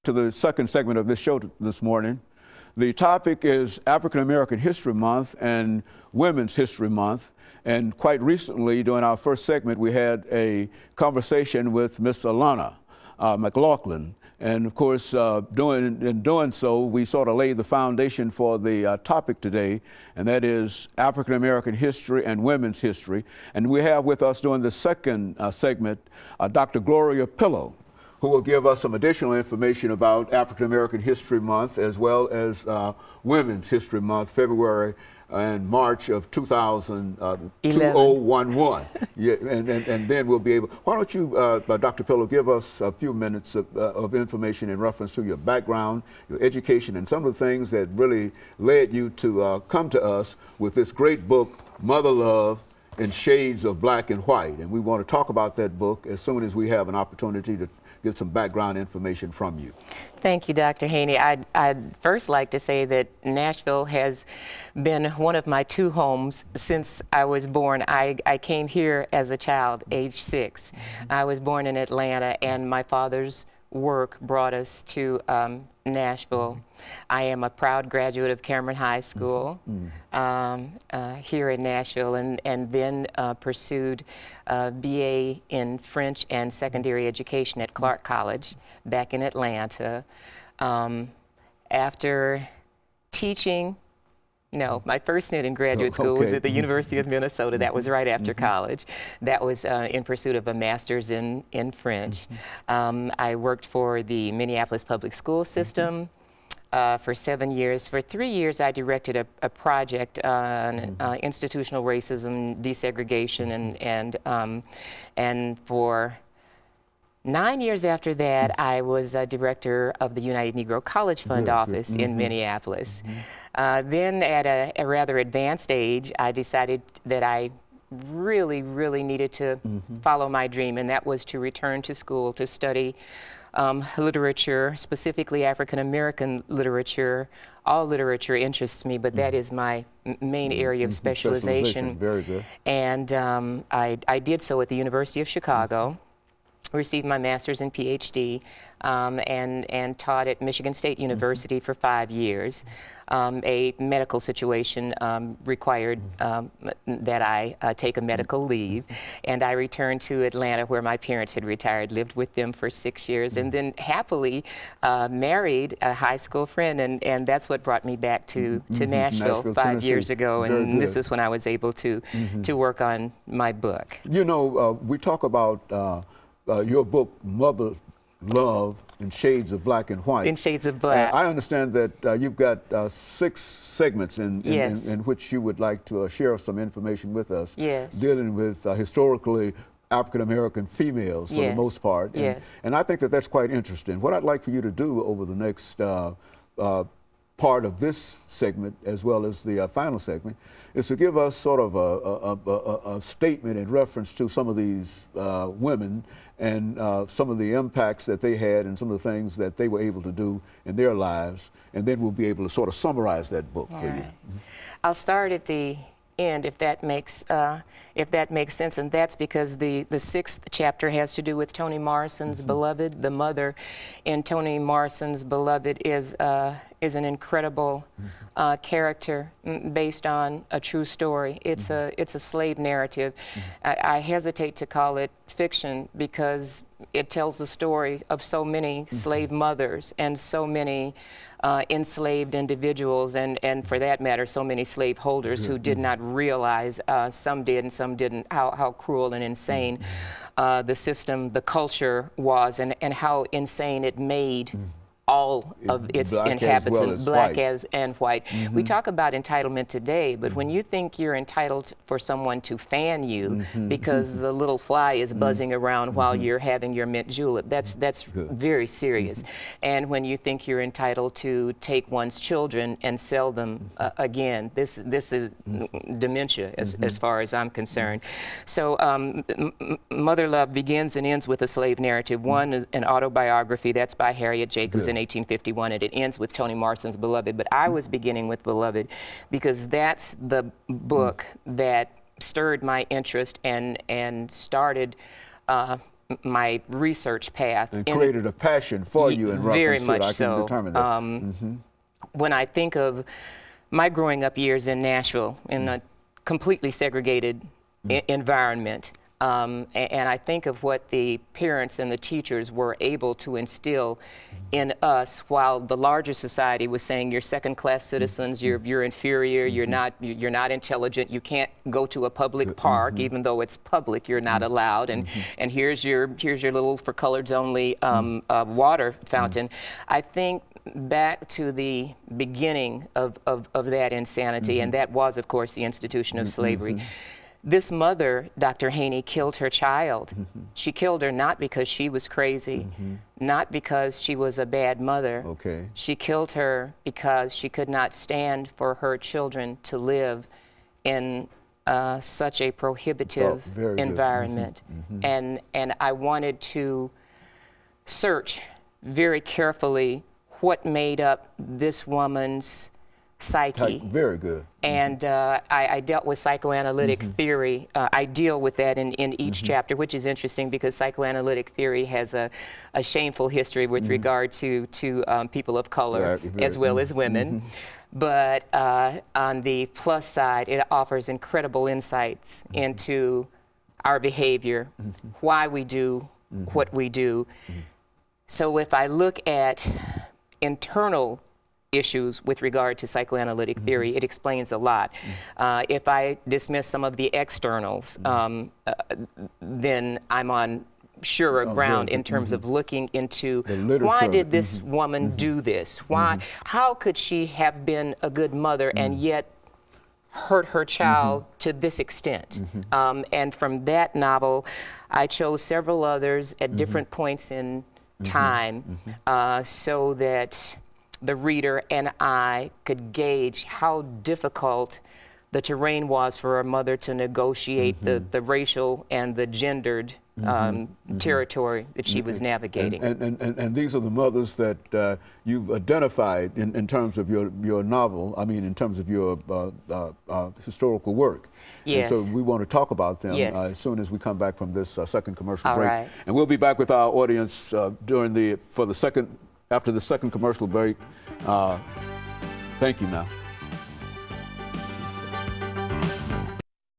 to the second segment of this show this morning. The topic is African American History Month and Women's History Month. And quite recently, during our first segment, we had a conversation with Miss Alana McLaughlin. And of course, in doing so, we sort of laid the foundation for the topic today, and that is African American history and women's history. And we have with us during the second segment, Dr. Gloria Pillow, who will give us some additional information about African American History Month as well as Women's History Month, February and March of 2011. Yeah, and then we'll be able. Why don't you, Dr. Pillow, give us a few minutes of information in reference to your background, your education, and some of the things that really led you to come to us with this great book, Mother Love in Shades of Black and White. And we want to talk about that book as soon as we have an opportunity to get some background information from you. Thank you, Dr. Haney. I'd first like to say that Nashville has been one of my two homes since I was born. I came here as a child, age 6. I was born in Atlanta, and my father's work brought us to Nashville. I am a proud graduate of Cameron High School here in Nashville, and then pursued BA in French and secondary education at Clark College back in Atlanta. After teaching, my first stint in graduate school was at the University of Minnesota. That was right after college. That was in pursuit of a master's in French. I worked for the Minneapolis public school system for 7 years. For 3 years, I directed a project on institutional racism, desegregation, and for 9 years after that, I was director of the United Negro College Fund office in Minneapolis. Then at a rather advanced age, I decided that I really needed to follow my dream, and that was to return to school to study literature, specifically African American literature. All literature interests me, but that is my main area of specialization. Very good. And I did so at the University of Chicago. Received my master's and PhD, and taught at Michigan State University for 5 years. A medical situation required that I take a medical leave, and I returned to Atlanta, where my parents had retired, lived with them for 6 years, and then happily married a high school friend, and that's what brought me back to Nashville 5 years ago, and this is when I was able to work on my book. You know, we talk about your book, Mother Love in Shades of Black and White. In Shades of Black. I understand that you've got 6 segments in which you would like to share some information with us. Yes. Dealing with historically African American females for the most part. And I think that that's quite interesting. What I'd like for you to do over the next part of this segment, as well as the final segment, is to give us sort of a statement in reference to some of these women and some of the impacts that they had and some of the things that they were able to do in their lives, and then we'll be able to sort of summarize that book for you. I'll start at the end, if that makes sense, and that's because the 6th chapter has to do with Toni Morrison's Beloved. The mother in Toni Morrison's Beloved is an incredible character based on a true story. It's a slave narrative. I hesitate to call it fiction because it tells the story of so many slave mothers and so many enslaved individuals, and for that matter, so many slave holders who did not realize, some did and some didn't, how cruel and insane the system, the culture was, and how insane it made all of its inhabitants, black and white. We talk about entitlement today, but when you think you're entitled for someone to fan you because a little fly is buzzing around while you're having your mint julep, that's very serious. And when you think you're entitled to take one's children and sell them, again, this is dementia as far as I'm concerned. So Mother Love begins and ends with a slave narrative. One is an autobiography, that's by Harriet Jacobs in 1851, and it ends with Toni Morrison's Beloved. But I was beginning with Beloved because that's the book that stirred my interest and started my research path. And created a passion for you in very reference to it. much I so. can determine that. When I think of my growing up years in Nashville, in a completely segregated environment, and I think of what the parents and the teachers were able to instill in us, while the larger society was saying you're second-class citizens, you're inferior, you're not intelligent, you can't go to a public park, even though it's public, you're not allowed, and here's your little for coloreds only water fountain. I think back to the beginning of that insanity, and that was, of course, the institution of slavery. This mother, Dr. Haney, killed her child. She killed her not because she was crazy, not because she was a bad mother. Okay. She killed her because she could not stand for her children to live in such a prohibitive environment. And I wanted to search very carefully what made up this woman's psyche. Very good. And I dealt with psychoanalytic theory. I deal with that in each chapter, which is interesting because psychoanalytic theory has a shameful history with regard to people of color as well as women. But on the plus side, it offers incredible insights into our behavior, why we do what we do. So if I look at internal issues with regard to psychoanalytic theory, it explains a lot. If I dismiss some of the externals, then I'm on surer ground in terms of looking into why did this woman do this? Why? How could she have been a good mother and yet hurt her child to this extent? And from that novel, I chose several others at different points in time so that the reader and I could gauge how difficult the terrain was for a mother to negotiate the racial and the gendered territory that she was navigating. And these are the mothers that you've identified in terms of your novel, I mean in terms of your historical work. Yes. And so we want to talk about them as soon as we come back from this second commercial break. Right. And we'll be back with our audience after the second commercial break. Thank you now.